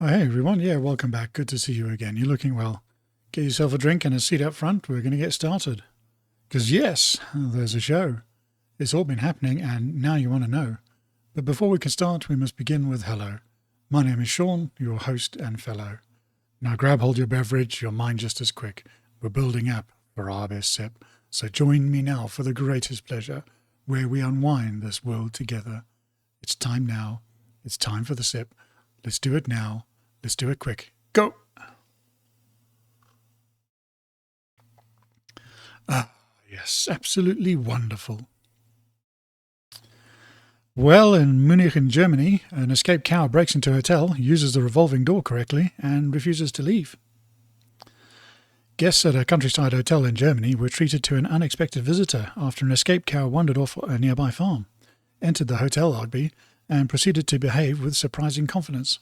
Oh, hey everyone, yeah, welcome back. Good to see you again. You're looking well. Get yourself a drink and a seat up front. We're going to get started. Because, yes, there's a show. It's all been happening and now you want to know. But before we can start, we must begin with hello. My name is Sean, your host and fellow. Now grab hold your beverage, your mind just as quick. We're building up for our best sip. So join me now for the greatest pleasure, where we unwind this world together. It's time now. It's time for the sip. Let's do it now. Let's do it quick. Go! Ah, yes, absolutely wonderful. Well, in Munich in Germany, an escaped cow breaks into a hotel, uses the revolving door correctly, and refuses to leave. Guests at a countryside hotel in Germany were treated to an unexpected visitor after an escaped cow wandered off a nearby farm, entered the hotel lobby, and proceeded to behave with surprising confidence.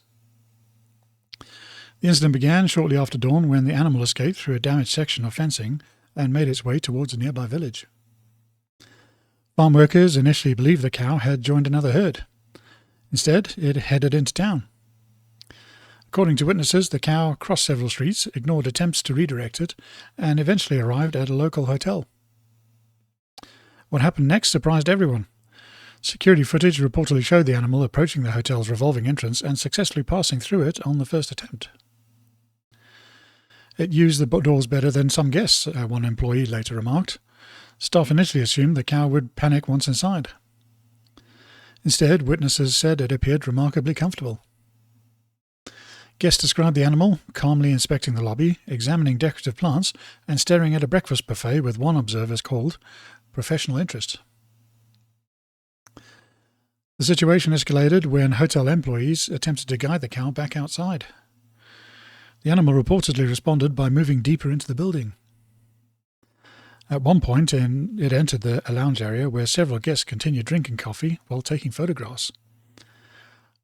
The incident began shortly after dawn when the animal escaped through a damaged section of fencing and made its way towards a nearby village. Farm workers initially believed the cow had joined another herd. Instead, it headed into town. According to witnesses, the cow crossed several streets, ignored attempts to redirect it, and eventually arrived at a local hotel. What happened next surprised everyone. Security footage reportedly showed the animal approaching the hotel's revolving entrance and successfully passing through it on the first attempt. It used the doors better than some guests, one employee later remarked. Staff initially assumed the cow would panic once inside. Instead, witnesses said it appeared remarkably comfortable. Guests described the animal calmly inspecting the lobby, examining decorative plants, and staring at a breakfast buffet with one observer called professional interest. The situation escalated when hotel employees attempted to guide the cow back outside. The animal reportedly responded by moving deeper into the building. At one point, it entered a lounge area where several guests continued drinking coffee while taking photographs.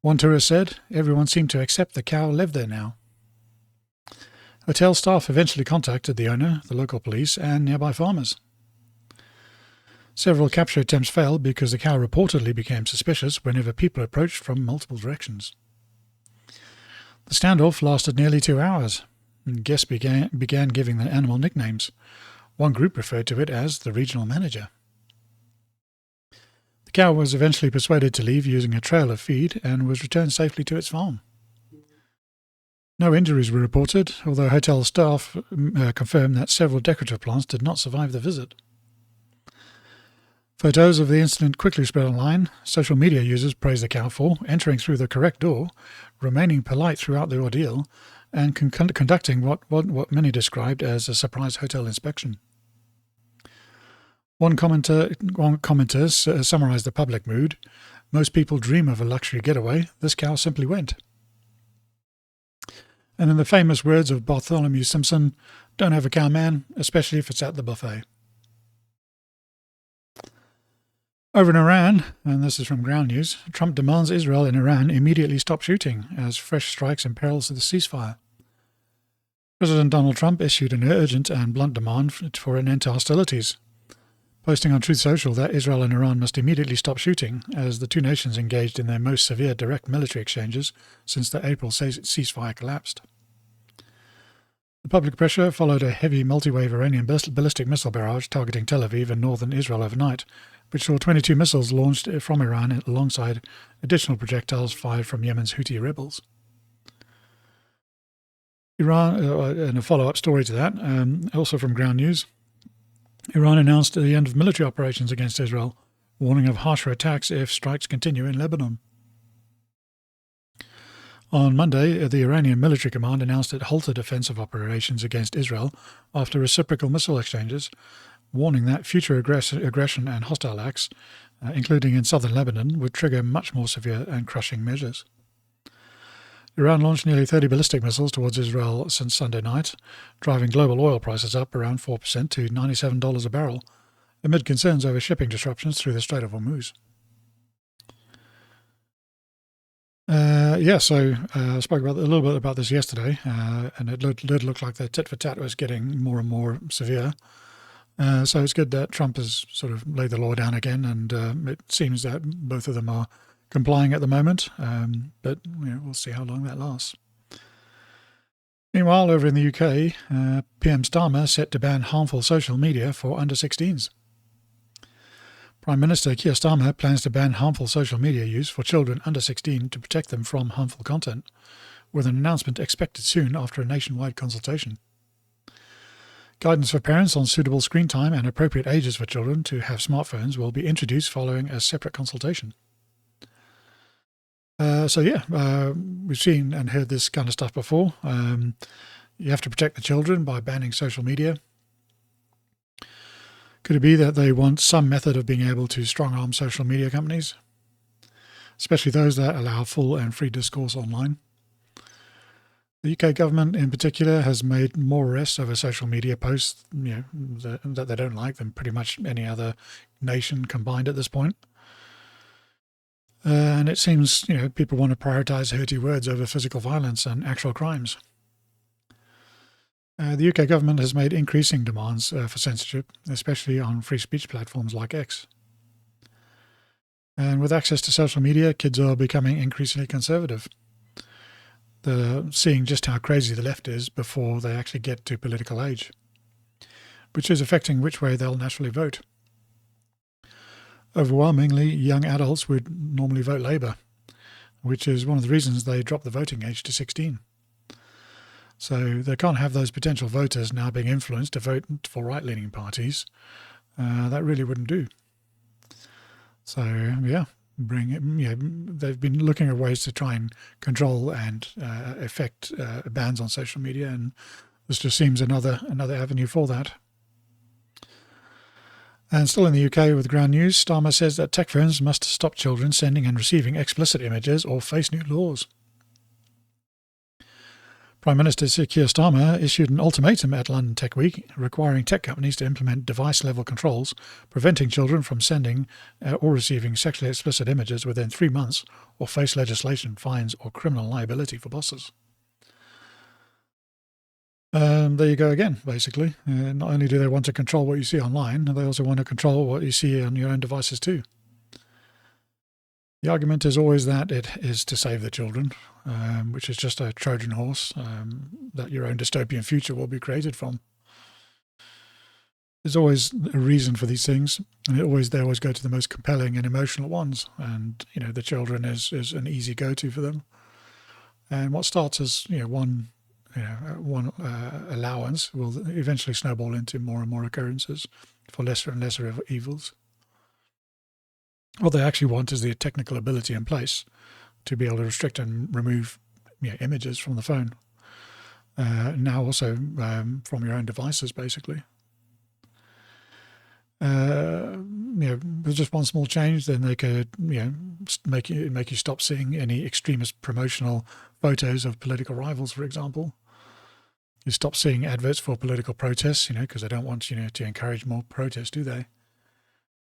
One tourist said everyone seemed to accept the cow lived there now. Hotel staff eventually contacted the owner, the local police, and nearby farmers. Several capture attempts failed because the cow reportedly became suspicious whenever people approached from multiple directions. The standoff lasted nearly 2 hours, and guests began giving the animal nicknames. One group referred to it as the regional manager. The cow was eventually persuaded to leave using a trail of feed and was returned safely to its farm. No injuries were reported, although hotel staff confirmed that several decorative plants did not survive the visit. Photos of the incident quickly spread online. Social media users praised the cow for entering through the correct door, remaining polite throughout the ordeal, and conducting what many described as a surprise hotel inspection. One commenter summarized the public mood. Most people dream of a luxury getaway. This cow simply went. And in the famous words of Bartholomew Simpson, don't have a cow, man, especially if it's at the buffet. Over in Iran, and this is from Ground News, Trump demands Israel and Iran immediately stop shooting as fresh strikes imperils the ceasefire. President Donald Trump issued an urgent and blunt demand for an end to hostilities, posting on Truth Social that Israel and Iran must immediately stop shooting as the two nations engaged in their most severe direct military exchanges since the April ceasefire collapsed. The public pressure followed a heavy multi-wave Iranian ballistic missile barrage targeting Tel Aviv and northern Israel overnight, which saw 22 missiles launched from Iran alongside additional projectiles fired from Yemen's Houthi rebels. Iran, and a follow-up story to that, also from Ground News, Iran announced the end of military operations against Israel, warning of harsher attacks if strikes continue in Lebanon. On Monday, the Iranian military command announced it halted offensive operations against Israel after reciprocal missile exchanges, warning that future aggression and hostile acts, including in southern Lebanon, would trigger much more severe and crushing measures. Iran launched nearly 30 ballistic missiles towards Israel since Sunday night, driving global oil prices up around 4% to $97 a barrel, amid concerns over shipping disruptions through the Strait of Hormuz. I spoke a little bit about this yesterday, and it did look like the tit for tat was getting more and more severe. So it's good that Trump has sort of laid the law down again, and it seems that both of them are complying at the moment, but we'll see how long that lasts. Meanwhile, over in the UK, PM Starmer set to ban harmful social media for under 16s. Prime Minister Keir Starmer plans to ban harmful social media use for children under 16 to protect them from harmful content, with an announcement expected soon after a nationwide consultation. Guidance for parents on suitable screen time and appropriate ages for children to have smartphones will be introduced following a separate consultation. We've seen and heard this kind of stuff before. You have to protect the children by banning social media. Could it be that they want some method of being able to strong-arm social media companies, especially those that allow full and free discourse online? The UK government in particular has made more arrests over social media posts that they don't like than pretty much any other nation combined at this point. And it seems people want to prioritise hurty words over physical violence and actual crimes. The UK government has made increasing demands for censorship, especially on free speech platforms like X. And with access to social media, kids are becoming increasingly conservative. They're seeing just how crazy the left is before they actually get to political age, which is affecting which way they'll naturally vote. Overwhelmingly, young adults would normally vote Labour, which is one of the reasons they dropped the voting age to 16. So they can't have those potential voters now being influenced to vote for right-leaning parties. That really wouldn't do. So, they've been looking at ways to try and control and affect bans on social media, and this just seems another avenue for that. And still in the UK with ground news, Starmer says that tech firms must stop children sending and receiving explicit images or face new laws. Prime Minister Sir Keir Starmer issued an ultimatum at London Tech Week requiring tech companies to implement device-level controls preventing children from sending or receiving sexually explicit images within 3 months or face legislation, fines or criminal liability for bosses. There you go again, basically. Not only do they want to control what you see online, they also want to control what you see on your own devices too. The argument is always that it is to save the children, which is just a Trojan horse that your own dystopian future will be created from. There's always a reason for these things, and they always go to the most compelling and emotional ones. And the children is an easy go-to for them. And what starts as one allowance will eventually snowball into more and more occurrences for lesser and lesser evils. What they actually want is the technical ability in place to be able to restrict and remove images from the phone. Now also from your own devices, basically. With just one small change, then they could make you stop seeing any extremist promotional photos of political rivals, for example. You stop seeing adverts for political protests, because they don't want to encourage more protests, do they?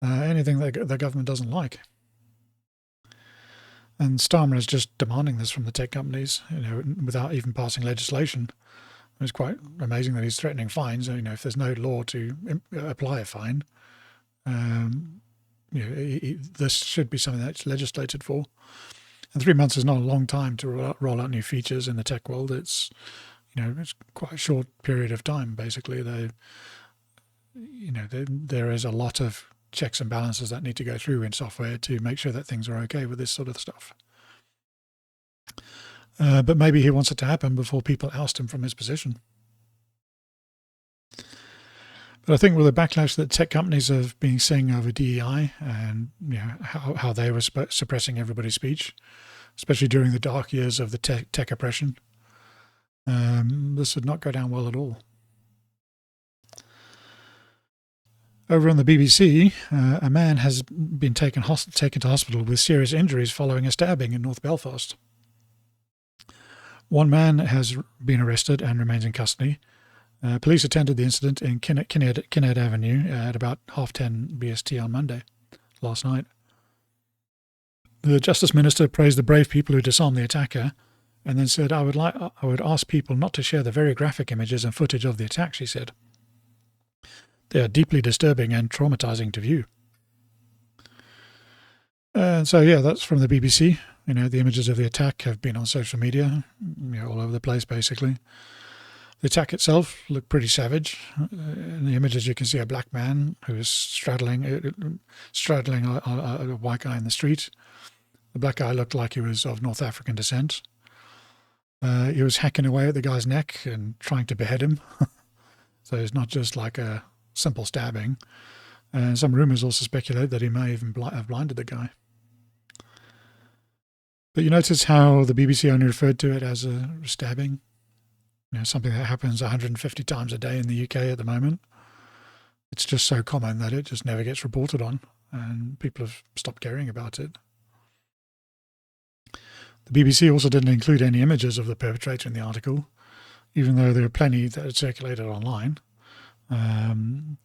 Anything that the government doesn't like. And Starmer is just demanding this from the tech companies, without even passing legislation. It's quite amazing that he's threatening fines. If there's no law to apply a fine, this should be something that's legislated for. And 3 months is not a long time to roll out new features in the tech world. It's quite a short period of time. Basically, there is a lot of checks and balances that need to go through in software to make sure that things are okay with this sort of stuff. But maybe he wants it to happen before people oust him from his position. But I think with the backlash that tech companies have been seeing over DEI and how they were suppressing everybody's speech, especially during the dark years of the tech oppression, this would not go down well at all. Over on the BBC, a man has been taken to hospital with serious injuries following a stabbing in North Belfast. One man has been arrested and remains in custody. Police attended the incident in Kinnaird Avenue at about 10:30 BST on Monday, last night. The Justice Minister praised the brave people who disarmed the attacker and then said, I would ask people not to share the very graphic images and footage of the attack, she said. They are deeply disturbing and traumatizing to view. And so, that's from the BBC. The images of the attack have been on social media, all over the place, basically. The attack itself looked pretty savage. In the images, you can see a black man who is straddling a white guy in the street. The black guy looked like he was of North African descent. He was hacking away at the guy's neck and trying to behead him. So it's not just like a simple stabbing. Some rumours also speculate that he may even have blinded the guy. But you notice how the BBC only referred to it as a stabbing? Something that happens 150 times a day in the UK at the moment. It's just so common that it just never gets reported on, and people have stopped caring about it. The BBC also didn't include any images of the perpetrator in the article, even though there are plenty that had circulated online.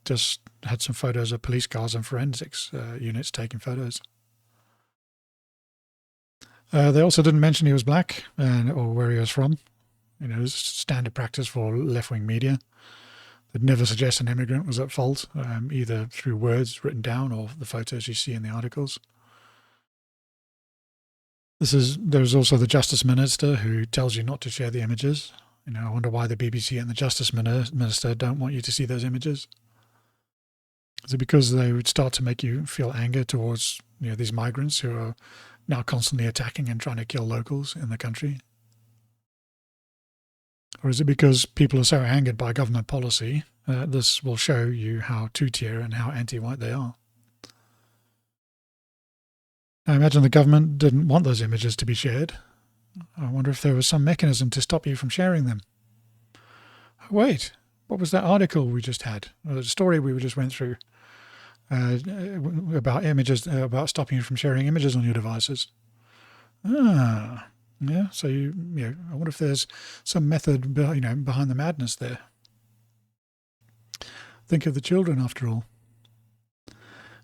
Just had some photos of police cars and forensics units taking photos. They also didn't mention he was black or where he was from. It's standard practice for left-wing media. They'd never suggest an immigrant was at fault, either through words written down or the photos you see in the articles. There's also the Justice Minister who tells you not to share the images. I wonder why the BBC and the Justice Minister don't want you to see those images. Is it because they would start to make you feel anger towards these migrants who are now constantly attacking and trying to kill locals in the country? Or is it because people are so angered by government policy, this will show you how two-tier and how anti-white they are? I imagine the government didn't want those images to be shared. I wonder if there was some mechanism to stop you from sharing them. Wait, what was that article we just had? The story we just went through about images, about stopping you from sharing images on your devices. Yeah, so I wonder if there's some method, behind the madness there. Think of the children, after all.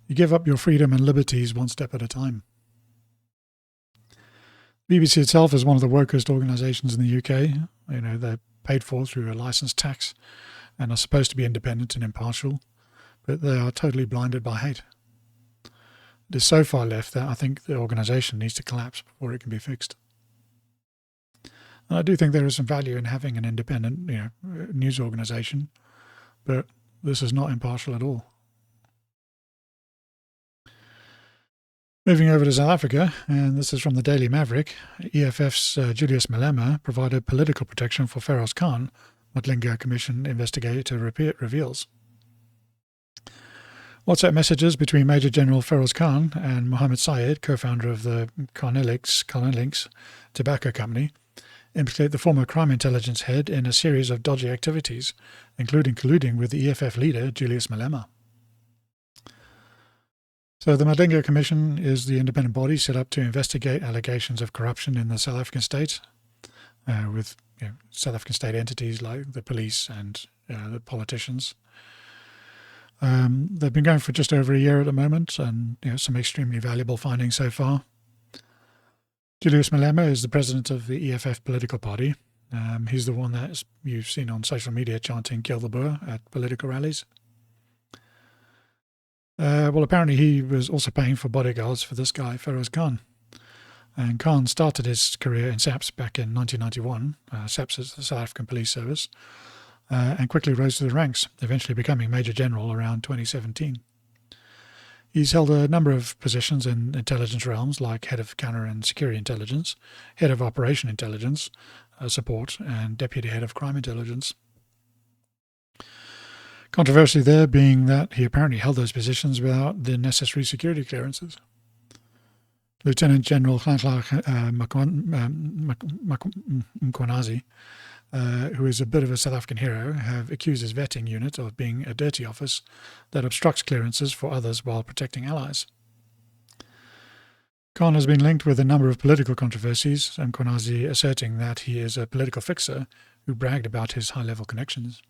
You give up your freedom and liberties one step at a time. BBC itself is one of the wokest organisations in the UK. They're paid for through a licence tax and are supposed to be independent and impartial, but they are totally blinded by hate. It is so far left that I think the organisation needs to collapse before it can be fixed. And I do think there is some value in having an independent, news organisation, but this is not impartial at all. Moving over to South Africa, and this is from the Daily Maverick, EFF's Julius Malema provided political protection for Feroz Khan, Motlinga Commission investigator reveals. WhatsApp messages between Major General Feroz Khan and Mohammed Syed, co-founder of the Carnelinks Tobacco Company, implicate the former crime intelligence head in a series of dodgy activities, including colluding with the EFF leader Julius Malema. So the Motlinga Commission is the independent body set up to investigate allegations of corruption in the South African state, with South African state entities like the police and the politicians. They've been going for just over a year at the moment, and some extremely valuable findings so far. Julius Malema is the president of the EFF political party. He's the one that you've seen on social media chanting "Kill the Boer" at political rallies. Well, apparently he was also paying for bodyguards for this guy, Feroz Khan. And Khan started his career in SAPS back in 1991. SAPS is the South African Police Service, and quickly rose to the ranks, eventually becoming Major General around 2017. He's held a number of positions in intelligence realms, like Head of Counter and Security Intelligence, Head of Operation Intelligence Support, and Deputy Head of Crime Intelligence. Controversy there being that he apparently held those positions without the necessary security clearances. Lieutenant General Nhlanhla Mkhwanazi, who is a bit of a South African hero, have accused his vetting unit of being a dirty office that obstructs clearances for others while protecting allies. Khan has been linked with a number of political controversies, and Mkhwanazi asserting that he is a political fixer who bragged about his high-level connections.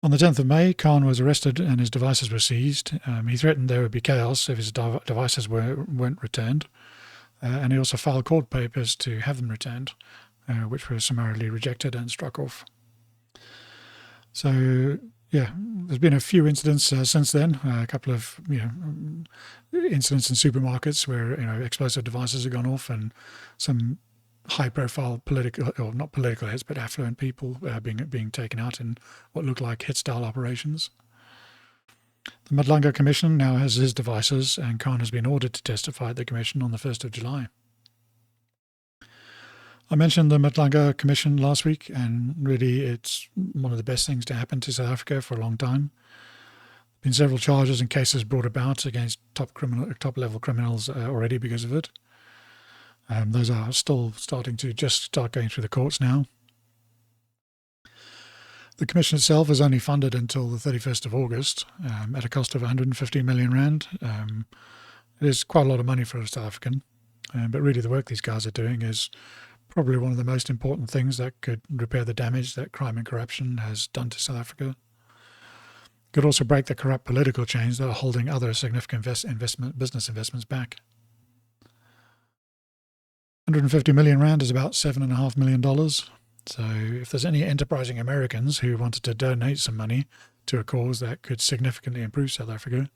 On the 10th of May, Khan was arrested and his devices were seized. He threatened there would be chaos if his devices weren't returned, and he also filed court papers to have them returned, which were summarily rejected and struck off. So, there's been a few incidents since then. A couple of incidents in supermarkets where explosive devices have gone off, and some high-profile political, or not political heads, but affluent people being taken out in what look like hit-style operations. The Madlanga Commission now has his devices, and Khan has been ordered to testify at the Commission on the 1st of July. I mentioned the Madlanga Commission last week, and really it's one of the best things to happen to South Africa for a long time. There have been several charges and cases brought about against top-level criminals already because of it. Those are still starting to just start going through the courts now. The Commission itself is only funded until the 31st of August at a cost of 150 million rand. It is quite a lot of money for a South African, but really the work these guys are doing is probably one of the most important things that could repair the damage that crime and corruption has done to South Africa. Could also break the corrupt political chains that are holding other significant business investments back. 150 million rand is about $7.5 million. So if there's any enterprising Americans who wanted to donate some money to a cause that could significantly improve South Africa,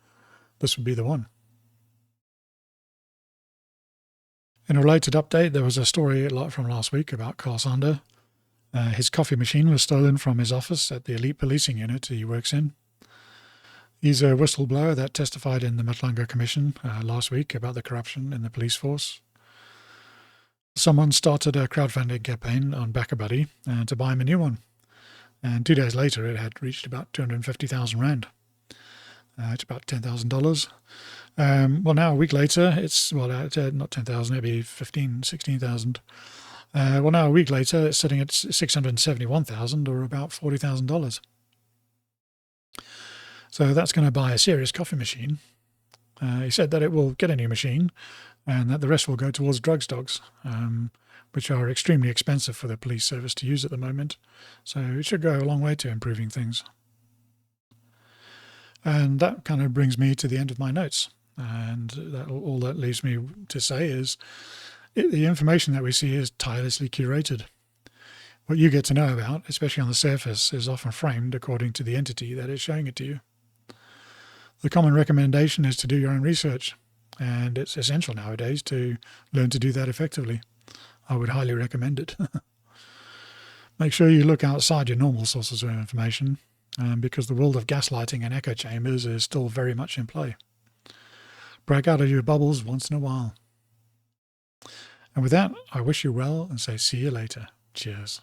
this would be the one. In a related update, there was a story from last week about Carl Sander. His coffee machine was stolen from his office at the elite policing unit he works in. He's a whistleblower that testified in the Madlanga Commission last week about the corruption in the police force. Someone started a crowdfunding campaign on BackaBuddy to buy him a new one. And 2 days later, it had reached about 250,000 rand. It's about $10,000. Well, now a week later, it's, well, not 10,000, maybe 15, 16,000. Well, now a week later, it's sitting at 671,000 or about $40,000. So that's going to buy a serious coffee machine. He said that it will get a new machine and that the rest will go towards drug stocks, which are extremely expensive for the police service to use at the moment. So it should go a long way to improving things. And that kind of brings me to the end of my notes. And all that leaves me to say is the information that we see is tirelessly curated. What you get to know about, especially on the surface, is often framed according to the entity that is showing it to you. The common recommendation is to do your own research, and it's essential nowadays to learn to do that effectively. I would highly recommend it. Make sure you look outside your normal sources of information, because the world of gaslighting and echo chambers is still very much in play. Break out of your bubbles once in a while. And with that, I wish you well and say see you later. Cheers.